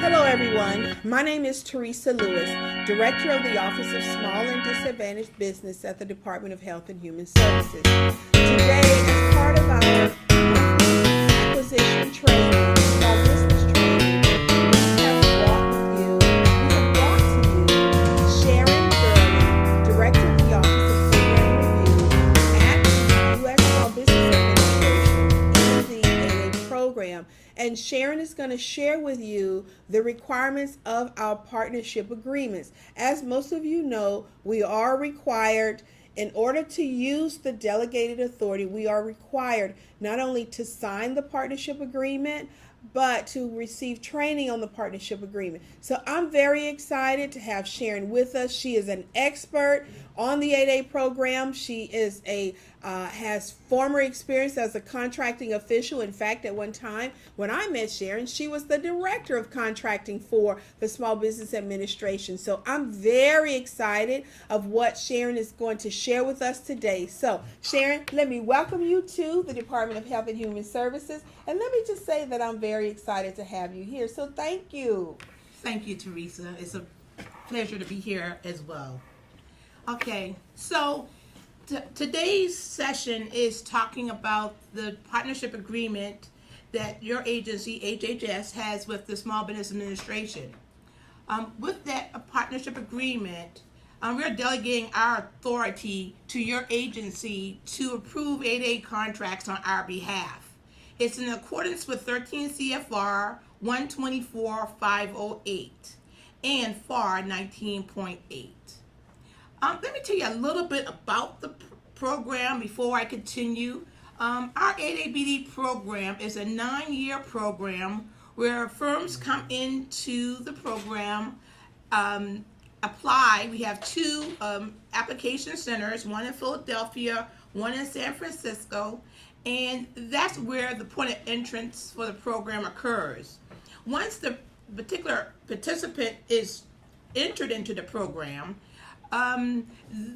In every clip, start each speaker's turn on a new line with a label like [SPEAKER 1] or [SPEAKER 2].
[SPEAKER 1] Hello, everyone. My name is Teresa Lewis, Director of the Office of Small and Disadvantaged Business at the Department of Health and Human Services. Today, as part of our acquisition training, small business training, we have brought to you Sharon Gurley, Director of the Office of Program Review at the U.S. Small Business Administration in the AA program. And Sharon is going to share with you the requirements of our partnership agreements. As most of you know, we are required, in order to use the delegated authority, we are required not only to sign the partnership agreement, but to receive training on the partnership agreement. So I'm very excited to have Sharon with us. She is an expert on the 8A program. She is has former experience as a contracting official. In fact, at one time when I met Sharon, she was the director of contracting for the Small Business Administration. So I'm very excited of what Sharon is going to share with us today. So Sharon, let me welcome you to the Department of Health and Human Services. And let me just say that I'm very excited to have you here. So thank you.
[SPEAKER 2] Thank you, Teresa. It's a pleasure to be here as well. Okay, so today's session is talking about the partnership agreement that your agency, HHS, has with the Small Business Administration. With that partnership agreement, we're delegating our authority to your agency to approve 8A contracts on our behalf. It's in accordance with 13 CFR 124.508 and FAR 19.8. Let me tell you a little bit about the program before I continue. Our 8ABD program is a 9-year program where firms come into the program, apply. We have two application centers, one in Philadelphia, one in San Francisco, and that's where the point of entrance for the program occurs. Once the particular participant is entered into the program,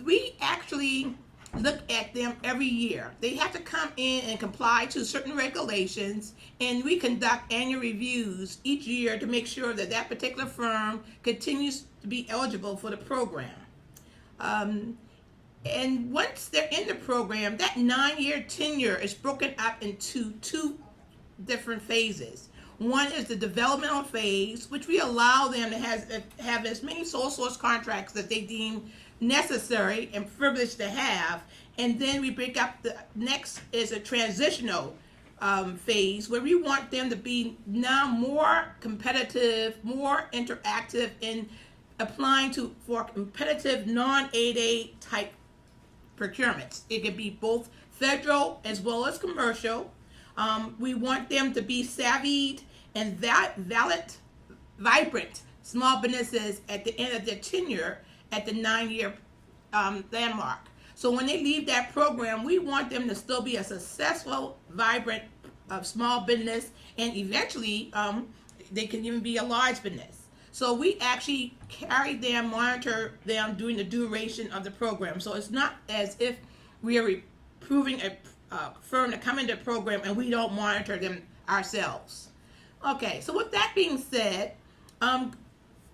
[SPEAKER 2] we actually look at them every year. They have to come in and comply to certain regulations, and we conduct annual reviews each year to make sure that that particular firm continues to be eligible for the program. And once they're in the program, that 9-year tenure is broken up into two different phases. One is the developmental phase, which we allow them to have as many sole source contracts that they deem necessary and privileged to have. And then we break up the next is a transitional phase where we want them to be now more competitive, more interactive in applying for competitive non-8A type procurements. It could be both federal as well as commercial. We want them to be savvied and vibrant small businesses at the end of their tenure at the 9-year landmark. So when they leave that program, we want them to still be a successful, vibrant small business, and eventually they can even be a large business. So we actually carry them, monitor them during the duration of the program. So it's not as if we are approving a firm to come into the program and we don't monitor them ourselves. Okay, so with that being said, I'm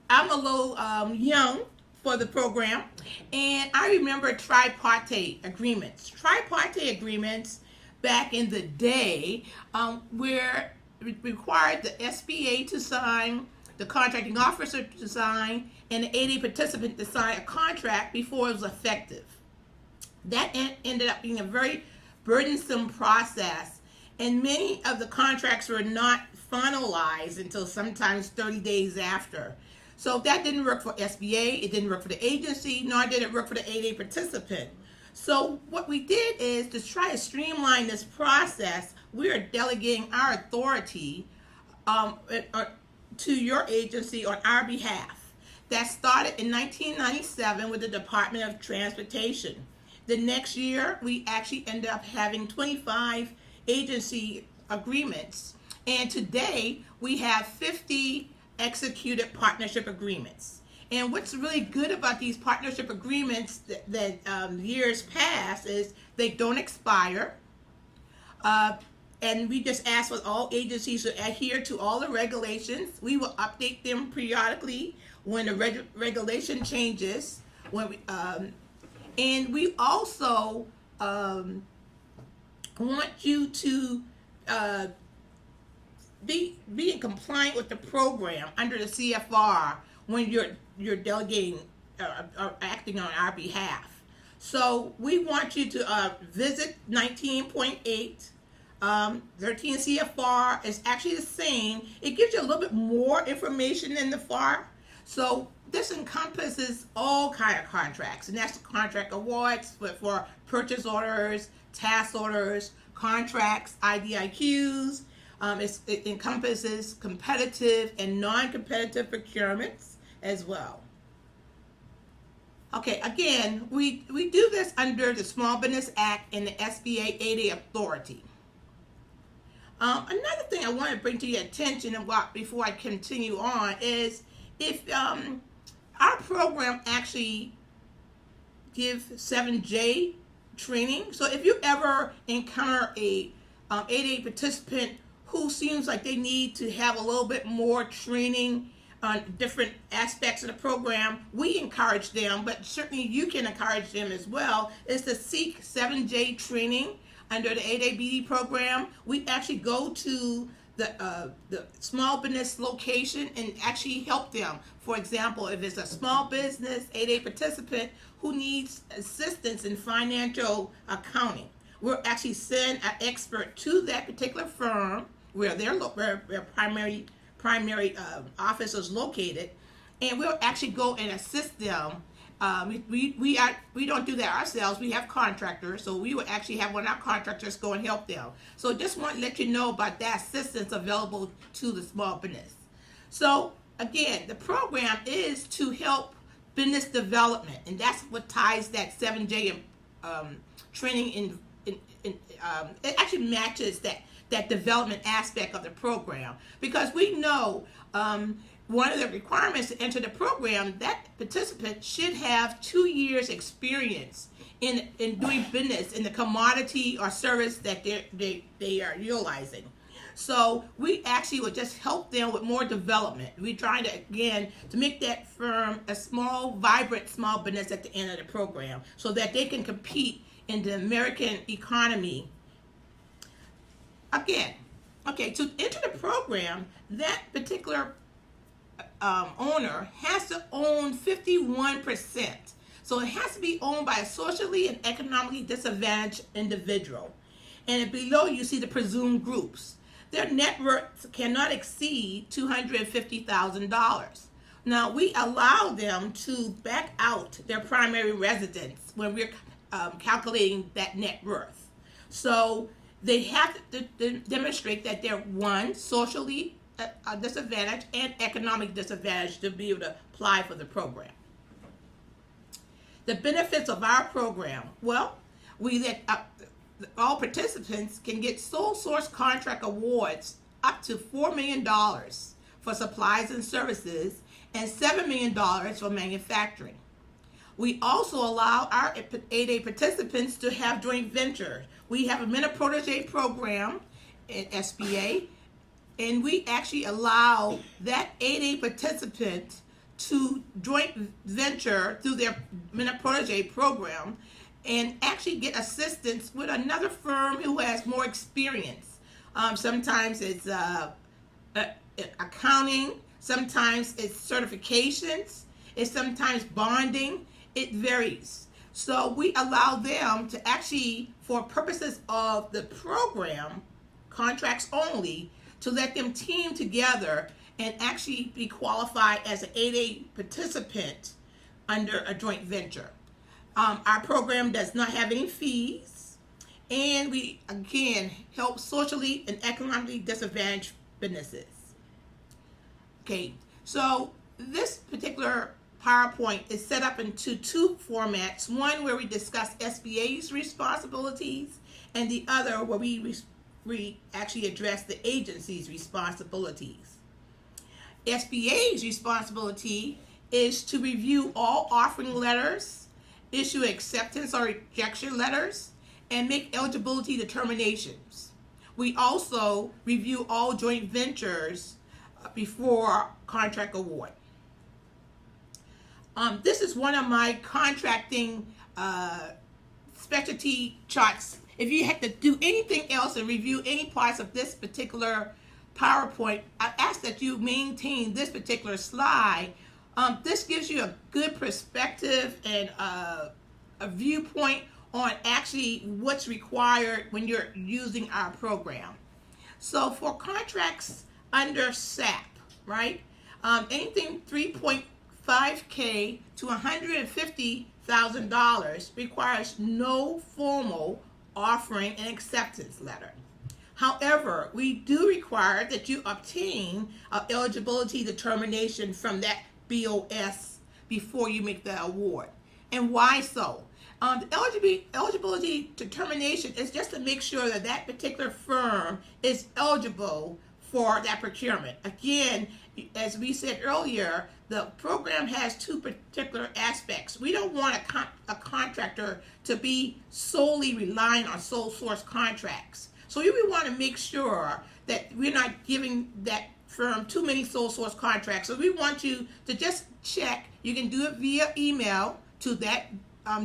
[SPEAKER 2] a little young for the program, and I remember tripartite agreements. Tripartite agreements back in the day where it required the SBA to sign, the contracting officer to sign, and the 8A participant to sign a contract before it was effective. That ended up being a very burdensome process, and many of the contracts were not finalized until sometimes 30 days after. So that didn't work for SBA, it didn't work for the agency, nor did it work for the 8A participant. So what we did is to try to streamline this process, we are delegating our authority to your agency on our behalf. That started in 1997 with the Department of Transportation. The next year, we actually ended up having 25 agency agreements. And today, we have 50 executed partnership agreements. And what's really good about these partnership agreements that years past is they don't expire. And we just ask for all agencies to adhere to all the regulations. We will update them periodically when the regulation changes. And we also want you to be in compliant with the program under the CFR when you're delegating or acting on our behalf. So we want you to visit 19.8. 13 CFR is actually the same. It gives you a little bit more information than the FAR. So this encompasses all kind of contracts, and that's the contract awards for purchase orders, task orders, contracts, IDIQs. It encompasses competitive and non-competitive procurements as well. Okay, again, we do this under the Small Business Act and the SBA 8A authority. Another thing I want to bring to your attention before I continue on is if our program actually gives 7J training. So if you ever encounter a 8A participant who seems like they need to have a little bit more training on different aspects of the program, we encourage them, but certainly you can encourage them as well, is to seek 7J training under the 8A BD program. We actually go to the small business location and actually help them. For example, if it's a small business 8A participant who needs assistance in financial accounting, we'll actually send an expert to that particular firm where their primary office is located, and we'll actually go and assist them. We don't do that ourselves. We have contractors, so we would actually have one of our contractors go and help them. So just want to let you know about that assistance available to the small business. So again, the program is to help business development, and that's what ties that 7J training in. It actually matches that development aspect of the program, because we know one of the requirements to enter the program, that participant should have 2 years experience in doing business in the commodity or service that they are utilizing. So we actually would just help them with more development. We're trying to, again, to make that firm a small, vibrant small business at the end of the program so that they can compete in the American economy. Again, okay, to enter the program, that particular owner has to own 51%. So it has to be owned by a socially and economically disadvantaged individual. And below you see the presumed groups. Their net worth cannot exceed $250,000. Now, we allow them to back out their primary residence when we're calculating that net worth. So they have to demonstrate that they're, one, socially disadvantaged and economic disadvantaged to be able to apply for the program. The benefits of our program, well, we let all participants can get sole source contract awards up to $4 million for supplies and services and $7 million for manufacturing. We also allow our 8A participants to have joint ventures. We have a mentor-protege program at SBA, and we actually allow that 8A participant to joint venture through their mentor-protege program and actually get assistance with another firm who has more experience. Sometimes it's accounting, sometimes it's certifications, it's sometimes bonding. It varies. So we allow them to actually, for purposes of the program, contracts only, to let them team together and actually be qualified as an 8A participant under a joint venture. Our program does not have any fees, and we, again, help socially and economically disadvantaged businesses. Okay, so this particular PowerPoint is set up into two formats, one where we discuss SBA's responsibilities and the other where we actually address the agency's responsibilities. SBA's responsibility is to review all offering letters, issue acceptance or rejection letters, and make eligibility determinations. We also review all joint ventures before contract award. This is one of my contracting specialty charts. If you had to do anything else and review any parts of this particular PowerPoint, I ask that you maintain this particular slide. This gives you a good perspective and a viewpoint on actually what's required when you're using our program. So for contracts under SAP, right? Anything 3.5K to $150,000 requires no formal offering and acceptance letter. However, we do require that you obtain an eligibility determination from that BOS before you make the award. And why so? The eligibility determination is just to make sure that that particular firm is eligible for that procurement. Again, as we said earlier, the program has two particular aspects. We don't want a contractor to be solely relying on sole source contracts. So we want to make sure that we're not giving that firm too many sole source contracts. So we want you to just check. You can do it via email to that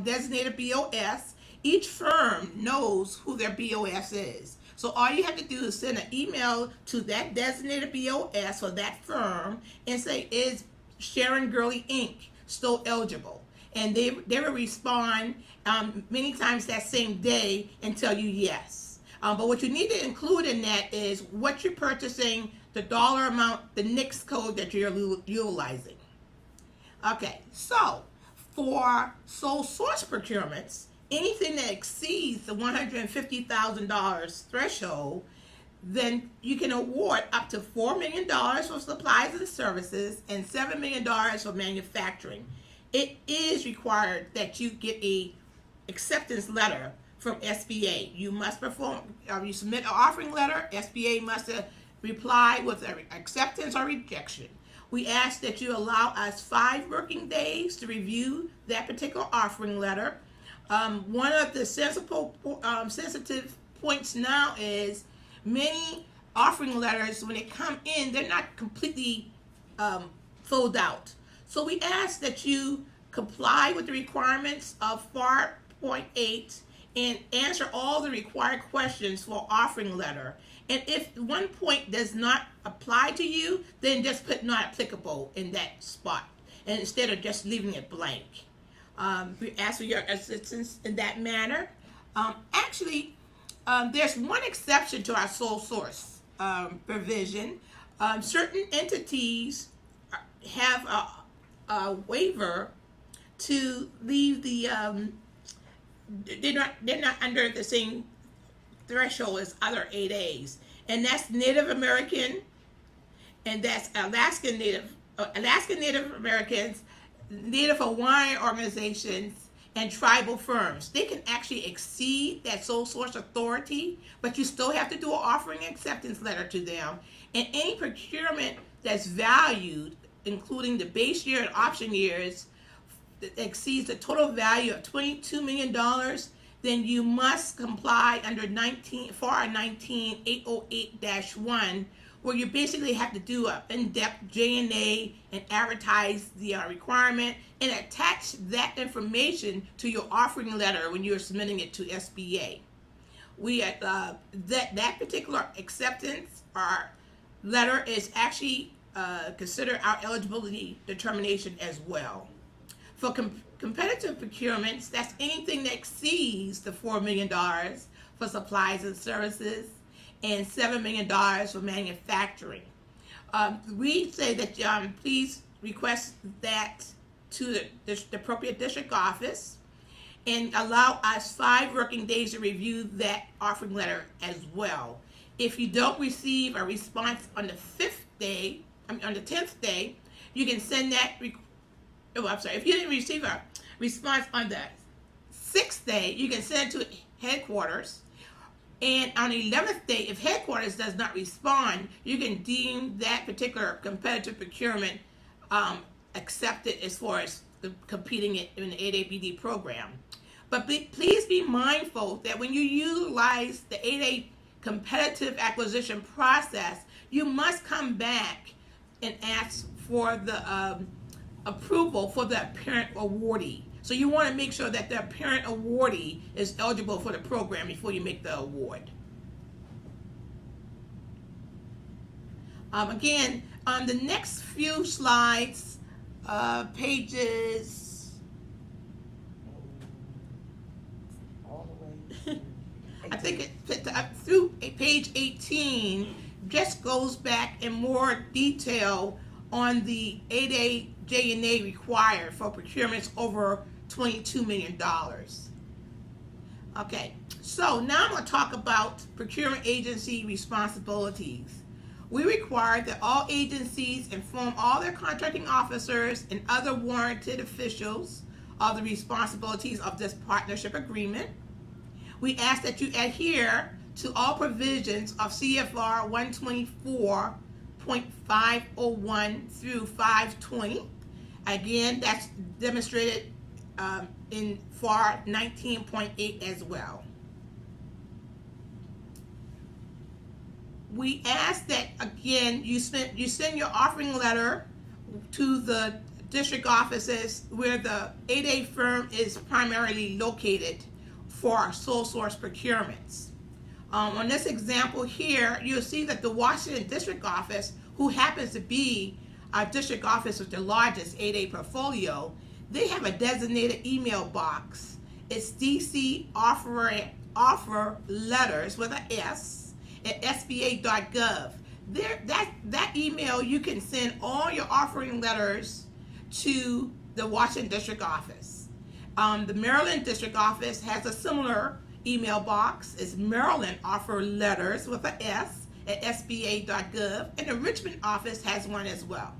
[SPEAKER 2] designated BOS. Each firm knows who their BOS is. So all you have to do is send an email to that designated BOS for that firm and say, is Sharon Gurley Inc. still eligible? And they will respond many times that same day and tell you yes. But what you need to include in that is what you're purchasing, the dollar amount, the NICS code that you're utilizing. Okay, so for sole source procurements, anything that exceeds the $150,000 threshold, then you can award up to $4 million for supplies and services and $7 million for manufacturing. It is required that you get a acceptance letter from SBA. You must you submit an offering letter, SBA must reply with an acceptance or rejection. We ask that you allow us 5 working days to review that particular offering letter. One of the sensitive points now is many offering letters, when they come in, they're not completely filled out. So we ask that you comply with the requirements of FAR Point 8 and answer all the required questions for offering letter. And if one point does not apply to you, then just put not applicable in that spot, and instead of just leaving it blank. We ask for your assistance in that manner. There's one exception to our sole source provision. Certain entities have a waiver to leave the they're not under the same threshold as other 8As, and that's Native American, and that's Alaska Native Americans, Native Hawaiian organizations, and tribal firms. They can actually exceed that sole source authority, but you still have to do an offering acceptance letter to them. And any procurement that's valued, including the base year and option years, that exceeds the total value of $22 million, then you must comply under FAR 19-808-1, where you basically have to do an in-depth J&A and advertise the requirement and attach that information to your offering letter when you're submitting it to SBA. We that particular acceptance or letter is actually considered our eligibility determination as well. For competitive procurements, that's anything that exceeds the $4 million for supplies and services and $7 million for manufacturing. We say that please request that to the appropriate district office and allow us 5 working days to review that offering letter as well. If you don't receive a response on the 10th day, you can send that if you didn't receive a response on the 6th day, you can send it to headquarters. And on the 11th day, if headquarters does not respond, you can deem that particular competitive procurement accepted as far as competing in the 8A program. But please be mindful that when you utilize the 8A competitive acquisition process, you must come back and ask for the approval for the apparent awardee. So you want to make sure that the apparent awardee is eligible for the program before you make the award. Again, on the next few slides, pages,
[SPEAKER 1] All the way to
[SPEAKER 2] I think it through page 18 just goes back in more detail on the 8A J&A required for procurements over $22 million. Okay, so now I'm going to talk about procurement agency responsibilities. We require that all agencies inform all their contracting officers and other warranted officials of the responsibilities of this partnership agreement. We ask that you adhere to all provisions of CFR 124.501 through 520. Again, that's demonstrated in FAR 19.8 as well. We ask that, again, you send your offering letter to the district offices where the 8A firm is primarily located for our sole source procurements. On this example here, you'll see that the Washington district office, who happens to be our district office with the largest 8A portfolio, they have a designated email box. It's DC offer letters with an S at sba.gov. That email, you can send all your offering letters to the Washington district office. The Maryland district office has a similar email box. It's Maryland offer letters with an S at sba.gov, and the Richmond office has one as well.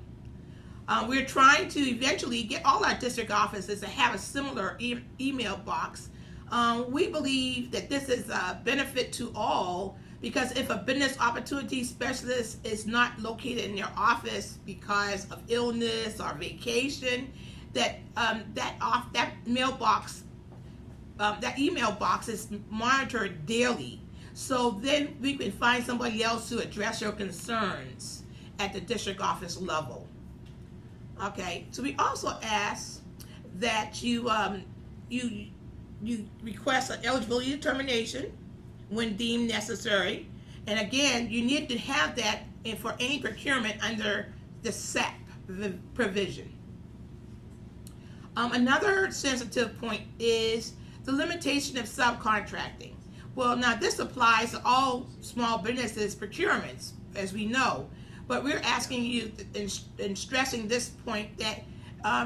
[SPEAKER 2] We're trying to eventually get all our district offices to have a similar email box. We believe that this is a benefit to all, because if a business opportunity specialist is not located in their office because of illness or vacation, that email box is monitored daily. So then we can find somebody else to address your concerns at the district office level. Okay, so we also ask that you request an eligibility determination when deemed necessary, and again, you need to have that for any procurement under the SAP provision. Another sensitive point is the limitation of subcontracting. Well, now this applies to all small businesses procurements, as we know, but we're asking you and stressing this point that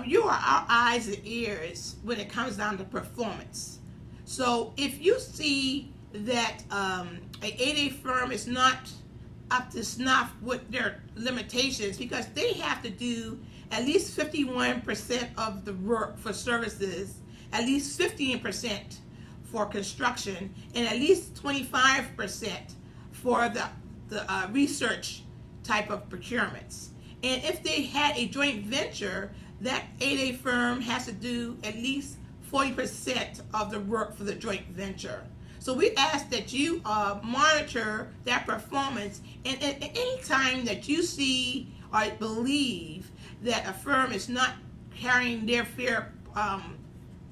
[SPEAKER 2] you are our eyes and ears when it comes down to performance. So if you see that a 8A firm is not up to snuff with their limitations, because they have to do at least 51% of the work for services, at least 15% for construction, and at least 25% for the research type of procurements. And if they had a joint venture, that 8A firm has to do at least 40% of the work for the joint venture. So we ask that you monitor that performance, and at any time that you see or believe that a firm is not carrying their fair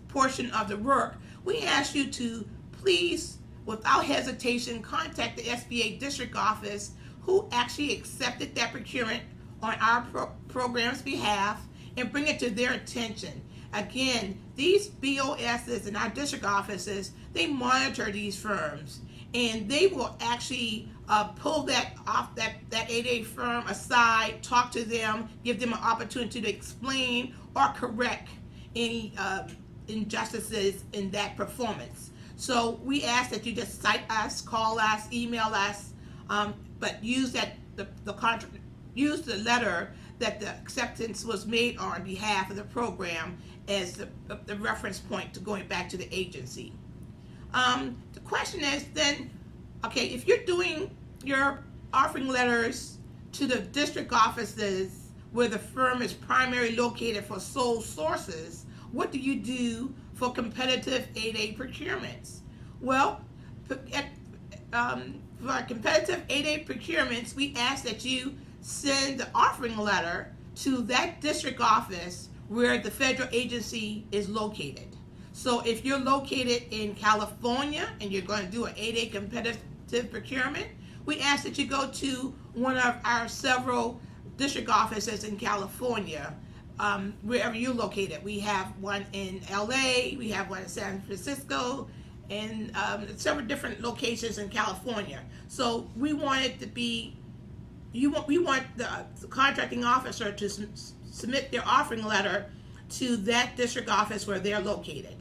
[SPEAKER 2] portion of the work, we ask you to please, without hesitation, contact the SBA district office who actually accepted that procurement on our program's behalf and bring it to their attention. Again, these BOSs in our district offices, they monitor these firms, and they will actually pull that off, that 8A firm aside, talk to them, give them an opportunity to explain or correct any injustices in that performance. So we ask that you just cite us, call us, email us, but use use the letter that the acceptance was made on behalf of the program as the reference point to going back to the agency. The question is then, okay, if you're doing your offering letters to the district offices where the firm is primarily located for sole sources, what do you do for competitive 8A procurements? Well, for for competitive 8A procurements, we ask that you send the offering letter to that district office where the federal agency is located. So if you're located in California and you're going to do an 8A competitive procurement, we ask that you go to one of our several district offices in California, wherever you're located. We have one in LA, we have one in San Francisco, and several different locations in California. So we want it to be, we want the contracting officer to submit their offering letter to that district office where they're located.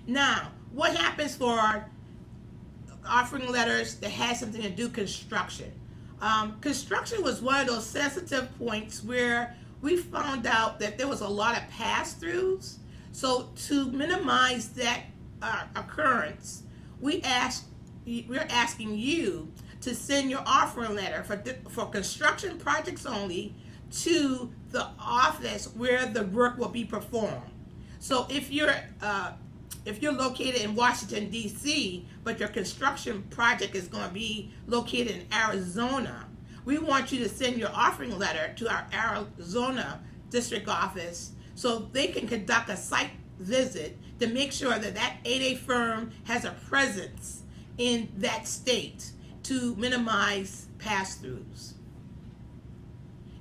[SPEAKER 2] Now, what happens for offering letters that has something to do construction? Construction was one of those sensitive points where we found out that there was a lot of pass-throughs. So to minimize that occurrence, we're asking you to send your offering letter for construction projects only to the office where the work will be performed. So if you're located in Washington, D.C., but your construction project is going to be located in Arizona, we want you to send your offering letter to our Arizona district office so they can conduct a site visit to make sure that that 8A firm has a presence in that state to minimize pass-throughs.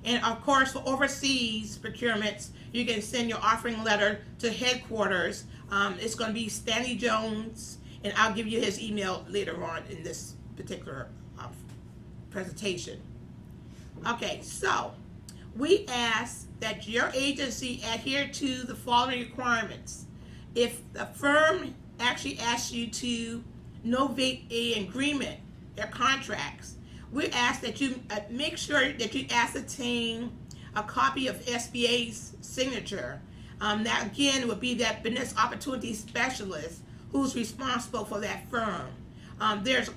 [SPEAKER 2] And of course, for overseas procurements, you can send your offering letter to headquarters. It's going to be Stanley Jones, and I'll give you his email later on in this particular presentation. Okay, so we ask that your agency adhere to the following requirements. If the firm actually asks you to novate an agreement, their contracts, we ask that you make sure that you ascertain a copy of SBA's signature. That again would be that business opportunity specialist who's responsible for that firm. There's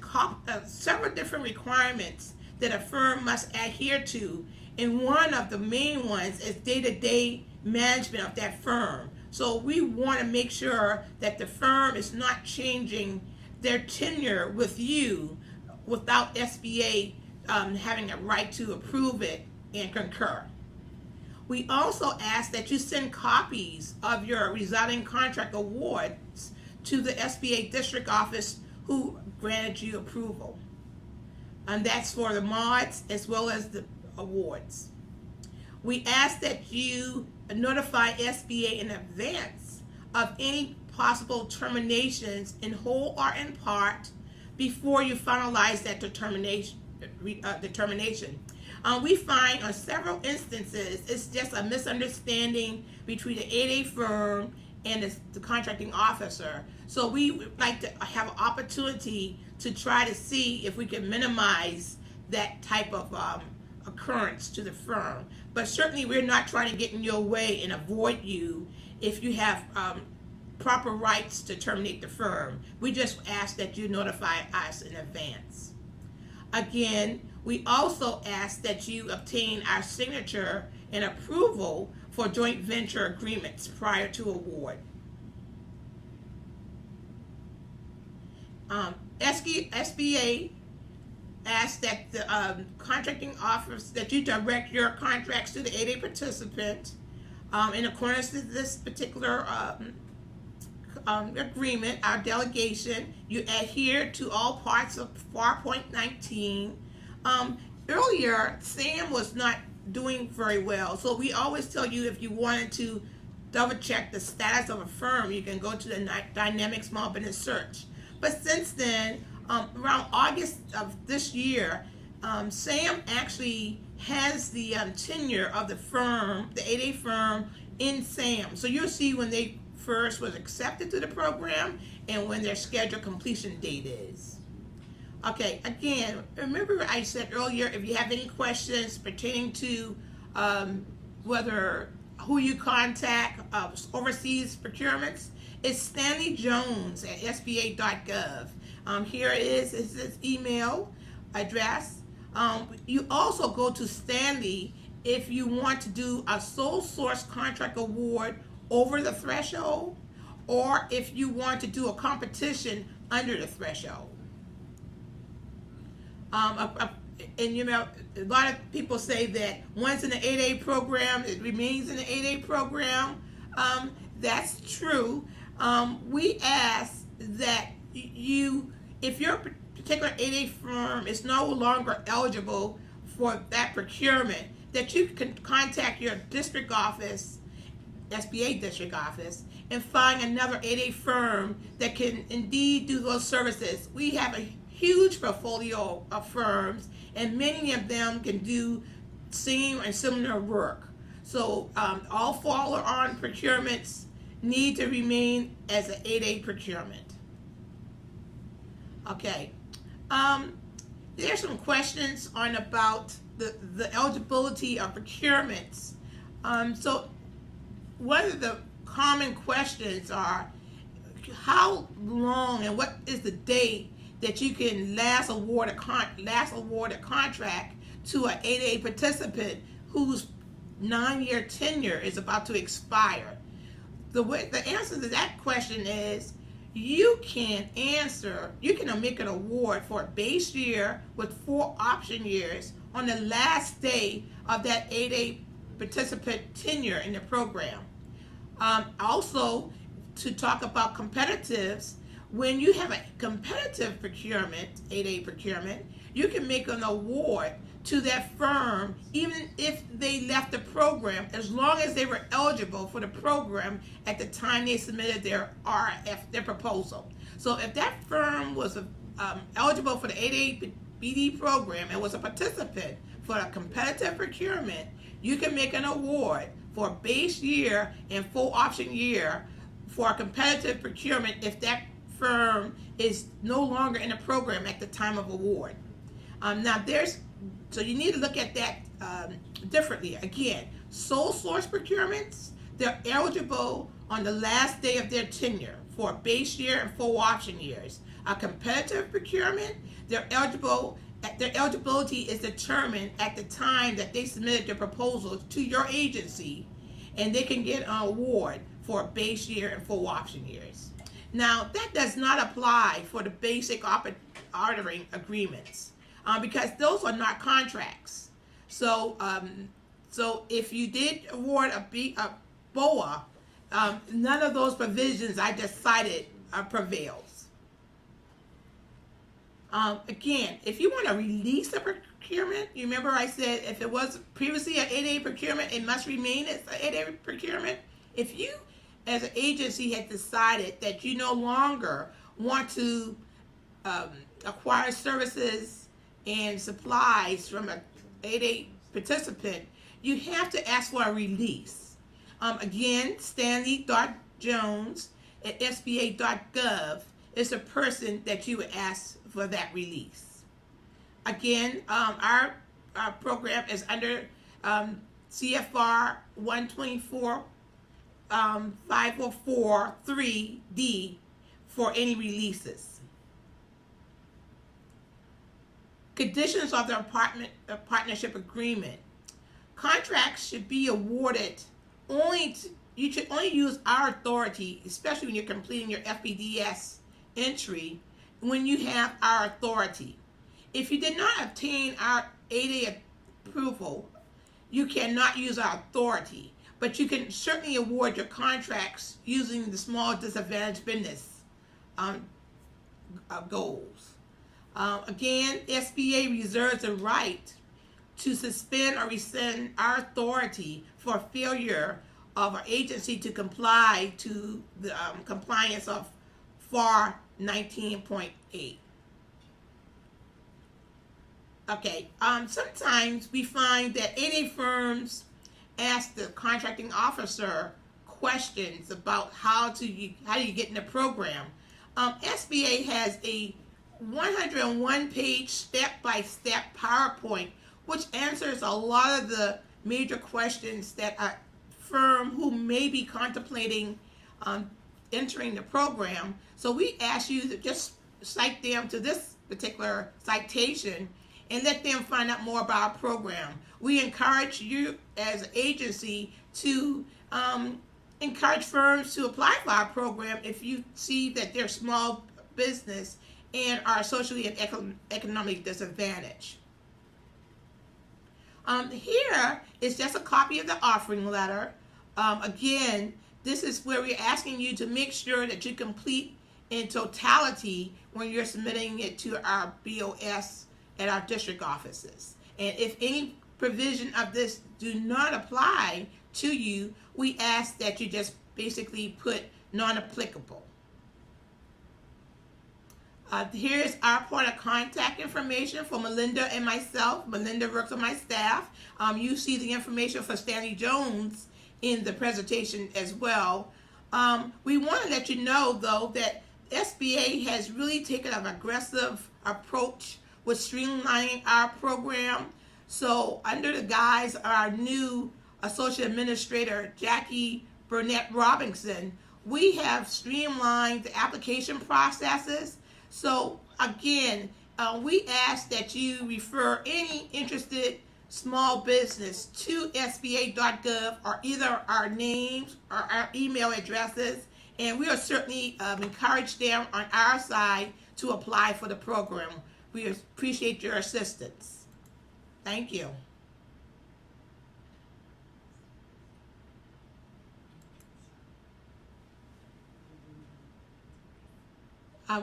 [SPEAKER 2] several different requirements that a firm must adhere to, and one of the main ones is day-to-day management of that firm. So we want to make sure that the firm is not changing their tenure with you without SBA having a right to approve it and concur. We also ask that you send copies of your resulting contract awards to the SBA district office who granted you approval. And that's for the mods as well as the awards. We ask that you notify SBA in advance of any possible terminations in whole or in part before you finalize that determination. We find on several instances it's just a misunderstanding between the 8A firm and the contracting officer. So we would like to have an opportunity to try to see if we can minimize that type of occurrence to the firm. But certainly we're not trying to get in your way and avoid you if you have proper rights to terminate the firm. We just ask that you notify us in advance. Again, we also ask that you obtain our signature and approval for joint venture agreements prior to award. SBA asks that the contracting office, that you direct your contracts to the 8A participant in accordance with this particular agreement, our delegation. You adhere to all parts of FAR Point 19. Earlier, SAM was not doing very well, so we always tell you if you wanted to double check the status of a firm, you can go to the Dynamic Small Business Search. But since then, around August of this year, SAM actually has the tenure of the firm, the 8A firm, in SAM. So you'll see when they first was accepted to the program and when their scheduled completion date is. Okay, again, remember I said earlier, if you have any questions pertaining to who you contact, overseas procurements, it's Stanley Jones at SBA.gov. Here is his email address. You also go to Stanley if you want to do a sole source contract award over the threshold, or if you want to do a competition under the threshold. And you know, a lot of people say that once in the 8A program, it remains in the 8A program. That's true. We ask that you, if your particular 8A firm is no longer eligible for that procurement, that you can contact your district office, SBA district office, and find another 8A firm that can indeed do those services. We have a huge portfolio of firms, and many of them can do same and similar work. So all follow-on procurements need to remain as an 8A procurement. Okay. There's some questions on about the eligibility of procurements. So one of the common questions are, how long and what is the date that you can last award a contract to an 8A participant whose 9-year tenure is about to expire? The answer to that question is, you can make an award for a base year with 4 option years on the last day of that 8A participant tenure in the program. Also, to talk about competitives, when you have a competitive procurement, 8A procurement, you can make an award to that firm even if they left the program, as long as they were eligible for the program at the time they submitted their RF, their proposal. So if that firm was eligible for the 8A BD program and was a participant for a competitive procurement, you can make an award for a base year and full option year for a competitive procurement if that firm is no longer in the program at the time of award. So you need to look at that differently. Again, sole source procurements, they're eligible on the last day of their tenure for a base year and full option years. A competitive procurement, their eligibility is determined at the time that they submitted their proposal to your agency, and they can get an award for a base year and full option years. Now, that does not apply for the basic ordering agreements, because those are not contracts. So if you did award a BOA, none of those provisions I just cited prevails. Again, if you want to release a procurement, you remember I said if it was previously an 8A procurement, it must remain as an 8A procurement. If you, as an agency, had decided that you no longer want to acquire services and supplies from an 8A participant, you have to ask for a release. Again, Stanley.Jones at SBA.gov is the person that you would ask for that release. Again, our program is under CFR 124 504.3D for any releases. Conditions of the partnership agreement. Contracts should be awarded you should only use our authority, especially when you're completing your FBDS entry, when you have our authority. If you did not obtain our 8A approval, you cannot use our authority, but you can certainly award your contracts using the small disadvantaged business goals. Again, SBA reserves the right to suspend or rescind our authority for failure of our agency to comply to the compliance of FAR 19.8. Okay, sometimes we find that 8A firms ask the contracting officer questions about how do you get in the program. SBA has a 101-page step-by-step PowerPoint which answers a lot of the major questions that a firm who may be contemplating entering the program. So we ask you to just cite them to this particular citation and let them find out more about our program. We encourage you as an agency to encourage firms to apply for our program if you see that they're small business and are socially and economically disadvantaged. Here is just a copy of the offering letter. Again, this is where we're asking you to make sure that you complete in totality when you're submitting it to our BOS at our district offices. And if any provision of this do not apply to you, we ask that you just basically put non-applicable. Here's our point of contact information for Melinda and myself. Melinda works on my staff. You see the information for Stanley Jones in the presentation as well. We want to let you know, though, that SBA has really taken an aggressive approach with streamlining our program. So under the guise of our new Associate Administrator, Jackie Burnett Robinson, we have streamlined the application processes. So again, we ask that you refer any interested small business to sba.gov or either our names or our email addresses, and we will certainly encourage them on our side to apply for the program. We appreciate your assistance. Thank you.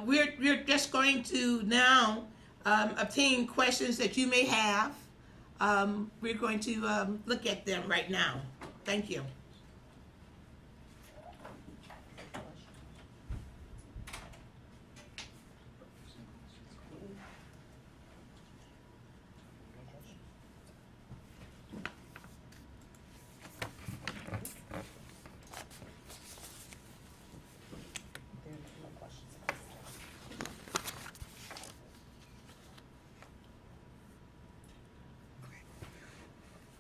[SPEAKER 2] We're just going to now obtain questions that you may have. We're going to look at them right now. Thank you.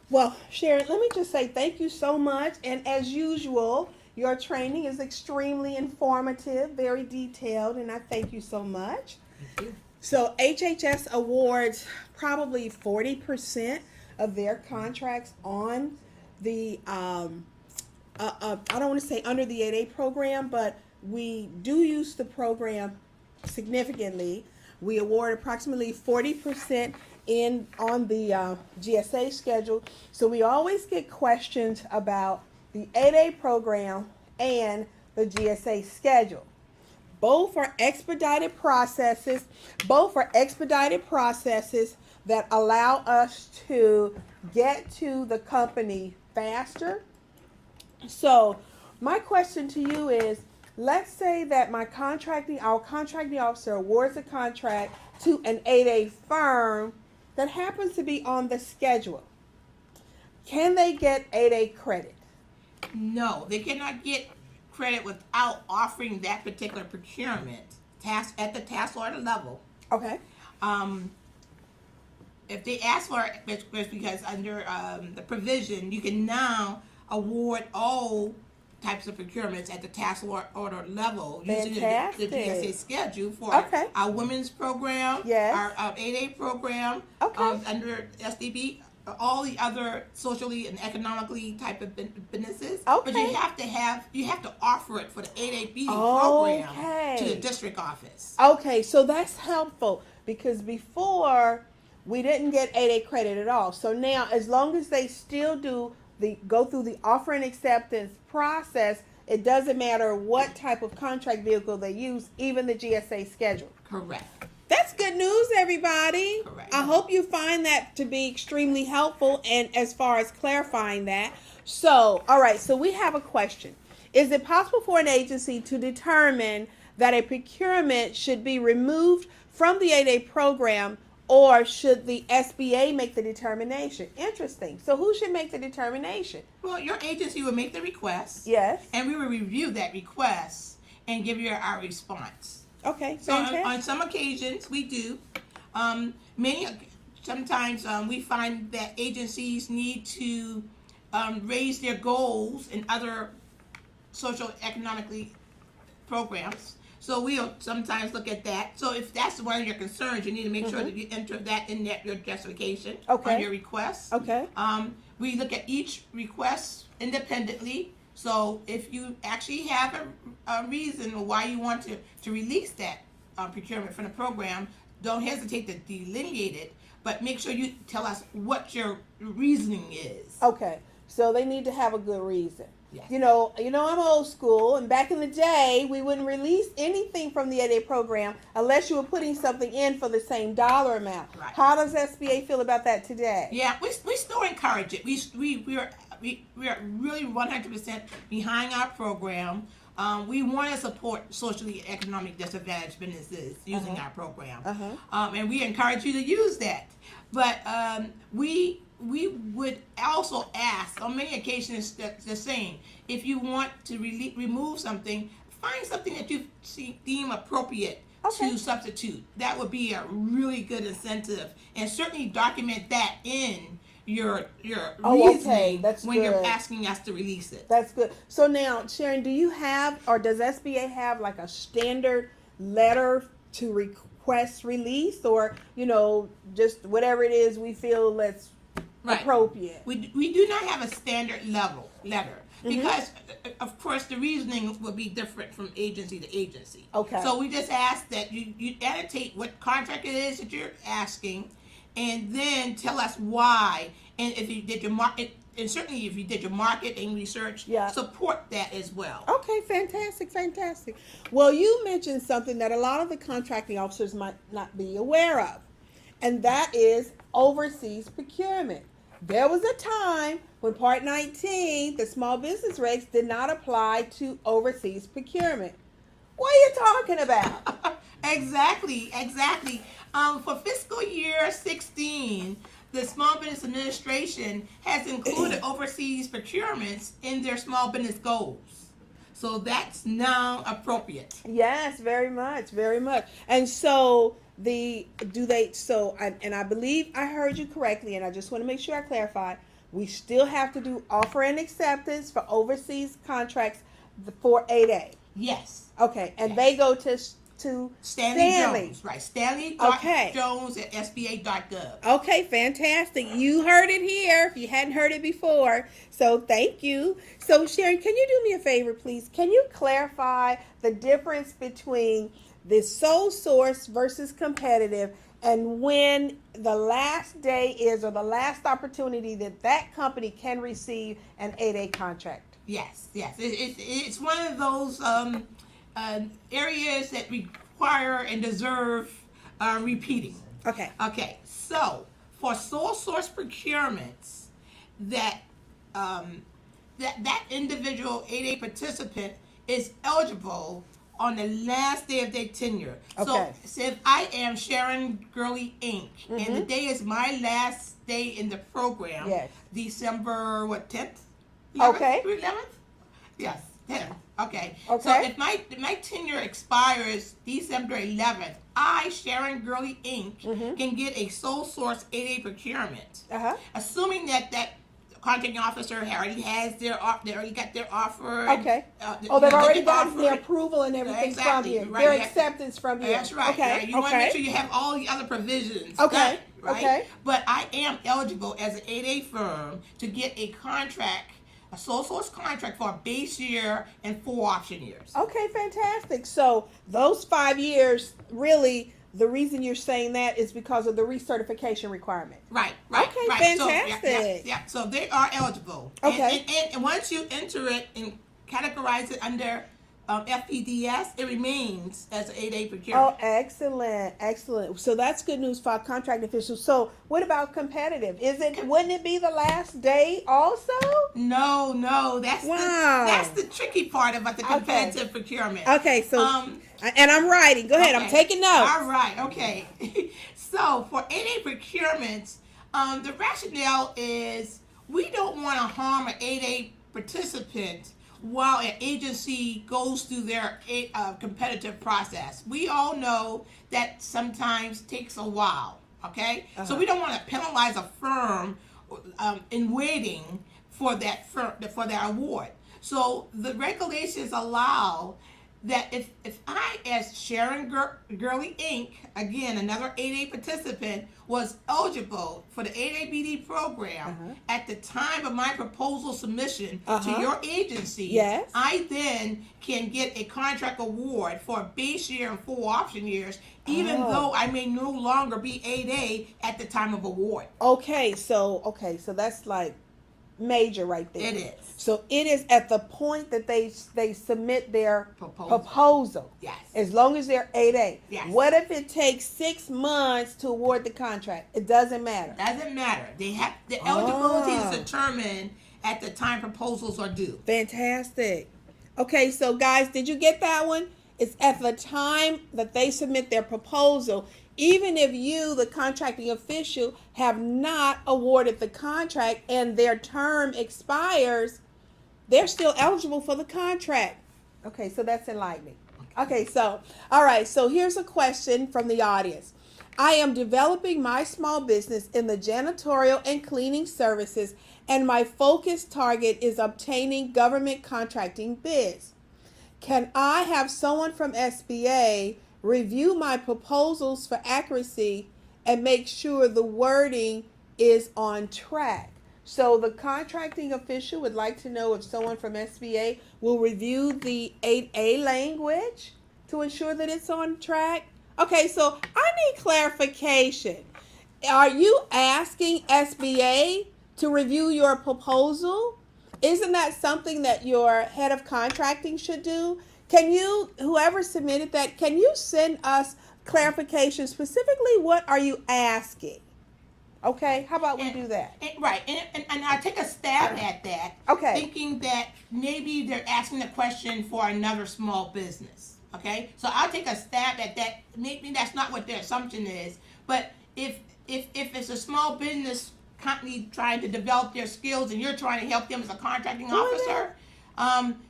[SPEAKER 1] Well, Sharon, let me just say thank you so much. And as usual, your training is extremely informative, very detailed, and I thank you so much.
[SPEAKER 2] Thank you.
[SPEAKER 1] So HHS awards probably 40% of their contracts on the, I don't want to say under the 8A program, but we do use the program significantly. We award approximately 40% on the GSA schedule. So we always get questions about the 8A program and the GSA schedule. Both are expedited processes. Both are expedited processes that allow us to get to the company faster. So my question to you is, let's say that our contracting officer awards a contract to an 8A firm that happens to be on the schedule. Can they get 8A credit?
[SPEAKER 2] No, they cannot get credit without offering that particular procurement at the task order level.
[SPEAKER 1] Okay.
[SPEAKER 2] If they ask for it, it's because under the provision, you can now award all types of procurements at the task order level using the GSA schedule for our women's program,
[SPEAKER 1] yes,
[SPEAKER 2] our 8A program, under SDB, all the other socially and economically type of businesses. But you have to offer it for the 8AB program to the district office.
[SPEAKER 1] Okay, so that's helpful because before we didn't get 8A credit at all. So now, as long as they still go through the offer and acceptance process, it doesn't matter what type of contract vehicle they use, even the GSA schedule.
[SPEAKER 2] Correct.
[SPEAKER 1] That's good news, everybody.
[SPEAKER 2] Correct.
[SPEAKER 1] I hope you find that to be extremely helpful and as far as clarifying that. So, all right, so we have a question. Is it possible for an agency to determine that a procurement should be removed from the 8A program, or should the SBA make the determination? Interesting. So who should make the determination?
[SPEAKER 2] Well, your agency will make the request.
[SPEAKER 1] Yes.
[SPEAKER 2] And we will review that request and give you our response.
[SPEAKER 1] Okay.
[SPEAKER 2] So on some occasions we do. Sometimes we find that agencies need to raise their goals in other social economically programs. So we'll sometimes look at that. So if that's one of your concerns, you need to make sure that you enter that in your justification on your request.
[SPEAKER 1] Okay.
[SPEAKER 2] We look at each request independently. So if you actually have a reason why you want to release that procurement from the program, don't hesitate to delineate it, but make sure you tell us what your reasoning is.
[SPEAKER 1] Okay, so they need to have a good reason.
[SPEAKER 2] Yes.
[SPEAKER 1] You know, I'm old school, and back in the day, we wouldn't release anything from the 8A program unless you were putting something in for the same dollar amount.
[SPEAKER 2] Right.
[SPEAKER 1] How does SBA feel about that today?
[SPEAKER 2] Yeah, we still encourage it. We are really 100% behind our program. We want to support socially economic disadvantaged businesses using our program, and we encourage you to use that. But we would also ask on many occasions the same. If you want to remove something, find something that you deem appropriate to substitute. That would be a really good incentive, and certainly document that in your reasoning
[SPEAKER 1] That's
[SPEAKER 2] when
[SPEAKER 1] good.
[SPEAKER 2] you're asking us to release it.
[SPEAKER 1] That's good. So now, Sharon, do you have, or does SBA have like a standard letter to request release, or just whatever it is we feel that's appropriate?
[SPEAKER 2] We do not have a standard letter because, of course, the reasoning will be different from agency to agency.
[SPEAKER 1] Okay.
[SPEAKER 2] So we just ask that you annotate what contract it is that you're asking, and then tell us why. And if you did your market, and certainly if you did your marketing research, support that as well.
[SPEAKER 1] Okay, fantastic. Well, you mentioned something that a lot of the contracting officers might not be aware of, and that is overseas procurement. There was a time when Part 19, the small business regs, did not apply to overseas procurement. What are you talking about?
[SPEAKER 2] Exactly. For fiscal year 16, the Small Business Administration has included overseas procurements in their small business goals. So that's now appropriate.
[SPEAKER 1] Yes, very much. And so I believe I heard you correctly, and I just want to make sure I clarify. We still have to do offer and acceptance for overseas contracts for 8A.
[SPEAKER 2] Yes.
[SPEAKER 1] Okay, and they go to
[SPEAKER 2] Stanley Jones, right? Stanley.Jones at SBA.gov.
[SPEAKER 1] Okay, fantastic. You heard it here if you hadn't heard it before. So thank you. So Sharon, can you do me a favor, please? Can you clarify the difference between the sole source versus competitive, and when the last day is, or the last opportunity that company can receive an 8A contract?
[SPEAKER 2] Yes. It's one of those areas that require and deserve repeating. Okay. So for sole source procurements, that individual 8A participant is eligible on the last day of their tenure.
[SPEAKER 1] Okay.
[SPEAKER 2] So if I am Sharon Gurley Inc., and the day is my last day in the program, December 10th? 11th? Yes, 10th. Okay. So if my tenure expires December 11th, I, Sharon Gurley Inc., can get a sole source 8A procurement, assuming that contracting officer already has they already got their offer.
[SPEAKER 1] Okay. They've already gotten their approval and everything from you.
[SPEAKER 2] Right.
[SPEAKER 1] Their acceptance from you.
[SPEAKER 2] That's right.
[SPEAKER 1] Okay.
[SPEAKER 2] Right. You want to make sure you have all the other provisions.
[SPEAKER 1] Okay.
[SPEAKER 2] Done, right?
[SPEAKER 1] Okay.
[SPEAKER 2] But I am eligible as an 8A firm to get a contract, a sole source contract for a base year and 4 option years.
[SPEAKER 1] Okay, fantastic. So those 5 years, really, the reason you're saying that is because of the recertification requirement.
[SPEAKER 2] Right.
[SPEAKER 1] Okay, fantastic.
[SPEAKER 2] So they are eligible.
[SPEAKER 1] Okay.
[SPEAKER 2] And once you enter it and categorize it under FPDS, it remains as an 8A procurement.
[SPEAKER 1] Oh, excellent. So that's good news for our contract officials. So what about competitive? Wouldn't it be the last day also?
[SPEAKER 2] No. That's the tricky part about the competitive procurement.
[SPEAKER 1] Okay, so and I'm writing. Go ahead. I'm taking notes.
[SPEAKER 2] All right. Okay. So for 8A procurements, the rationale is we don't want to harm an 8A participant while an agency goes through their competitive process. We all know that sometimes takes a while, okay? So we don't want to penalize a firm in waiting for that award. So the regulations allow that if I, as Sharon Gurley Inc., again, another 8A participant, was eligible for the 8ABD program at the time of my proposal submission to your agency,
[SPEAKER 1] Yes.
[SPEAKER 2] I then can get a contract award for a base year and 4 option years, even though I may no longer be 8A at the time of award.
[SPEAKER 1] Okay, so that's like major right there.
[SPEAKER 2] It is.
[SPEAKER 1] So it is at the point that they submit their
[SPEAKER 2] Proposal.
[SPEAKER 1] proposal.
[SPEAKER 2] Yes.
[SPEAKER 1] As long as they're 8A.
[SPEAKER 2] Yes.
[SPEAKER 1] What if it takes 6 months to award the contract? It doesn't matter.
[SPEAKER 2] Doesn't matter. They have the eligibility is determined at the time proposals are due.
[SPEAKER 1] Fantastic. Okay, so guys, did you get that one? It's at the time that they submit their proposal. Even if you, the contracting official, have not awarded the contract and their term expires, they're still eligible for the contract. Okay, so that's enlightening. Okay, so, all right, so here's a question from the audience. I am developing my small business in the janitorial and cleaning services, and my focus target is obtaining government contracting bids. Can I have someone from SBA review my proposals for accuracy and make sure the wording is on track? So the contracting official would like to know if someone from SBA will review the 8A language to ensure that it's on track. Okay, so I need clarification. Are you asking SBA to review your proposal? Isn't that something that your head of contracting should do? Can you, whoever submitted that, can you send us clarification? Specifically, what are you asking? Okay, how about we do that?
[SPEAKER 2] Right, and I take a stab at that.
[SPEAKER 1] Okay.
[SPEAKER 2] Thinking that maybe they're asking the question for another small business. Okay, so I'll take a stab at that. Maybe that's not what their assumption is, but if it's a small business company trying to develop their skills and you're trying to help them as a contracting officer,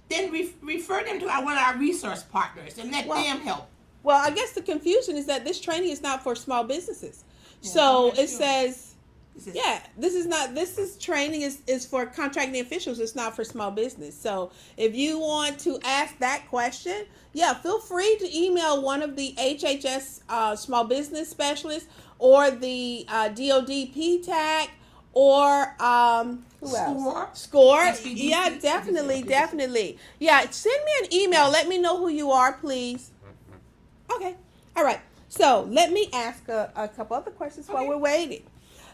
[SPEAKER 2] then refer them to one of our resource partners and let them help.
[SPEAKER 1] Well, I guess the confusion is that this training is not for small businesses. So it says, this training is for contracting officials. It's not for small business. So if you want to ask that question, feel free to email one of the HHS small business specialists or the DOD PTAC or who else? Score. Yeah, definitely. Yeah, send me an email. Let me know who you are, please. Okay. All right. So let me ask a couple other questions while we're waiting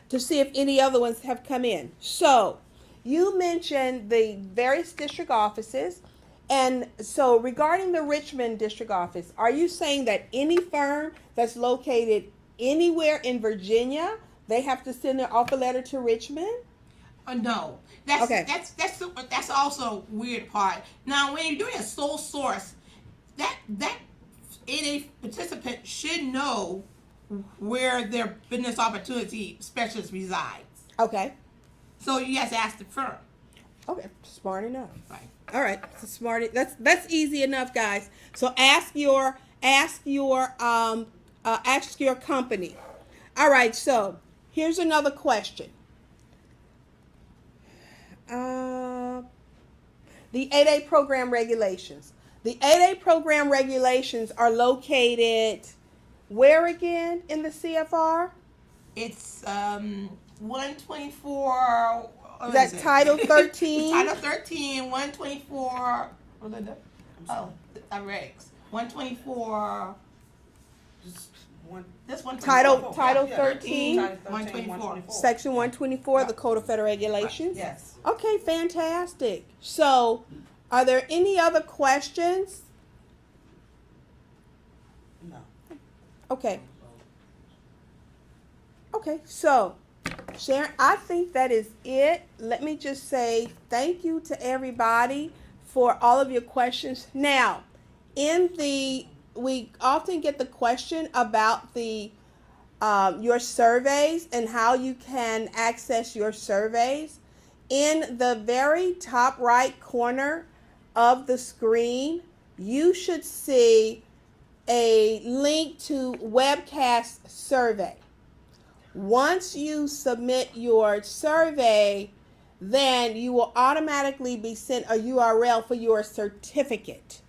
[SPEAKER 1] to see if any other ones have come in. So you mentioned the various district offices. And so regarding the Richmond district office, are you saying that any firm that's located anywhere in Virginia, they have to send their offer letter to Richmond?
[SPEAKER 2] No. That's also a weird part. Now, when you're doing a sole source, that 8A participant should know where their business opportunity specialist resides.
[SPEAKER 1] Okay.
[SPEAKER 2] So you have to ask the firm.
[SPEAKER 1] Okay, smart enough.
[SPEAKER 2] Right.
[SPEAKER 1] All right, that's easy enough, guys. So ask your company. All right. So here's another question. The 8A program regulations. The 8A program regulations are located where again in the CFR?
[SPEAKER 2] It's 124.
[SPEAKER 1] Is that Title 13?
[SPEAKER 2] Title 13, 124. Oh, the regs. 124. This one.
[SPEAKER 1] Title 13.
[SPEAKER 2] 124.
[SPEAKER 1] Section 124 of the Code of Federal Regulations.
[SPEAKER 2] Yes.
[SPEAKER 1] Okay, fantastic. So, are there any other questions?
[SPEAKER 3] No.
[SPEAKER 1] Okay. Okay, so Sharon, I think that is it. Let me just say thank you to everybody for all of your questions. Now, we often get the question about the your surveys and how you can access your surveys. In the very top right corner of the screen, you should see a link to webcast survey. Once you submit your survey, then you will automatically be sent a URL for your certificate.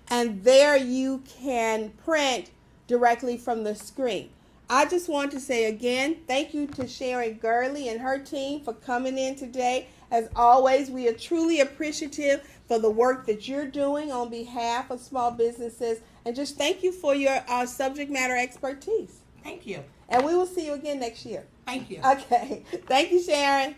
[SPEAKER 1] and there you can print directly from the screen. I just want to say again, thank you to Sharon Gurley and her team for coming in today. As always, we are truly appreciative for the work that you're doing on behalf of small businesses, and just thank you for your subject matter expertise.
[SPEAKER 2] Thank you.
[SPEAKER 1] And we will see you again next year.
[SPEAKER 2] Thank you.
[SPEAKER 1] Okay. Thank you, Sharon.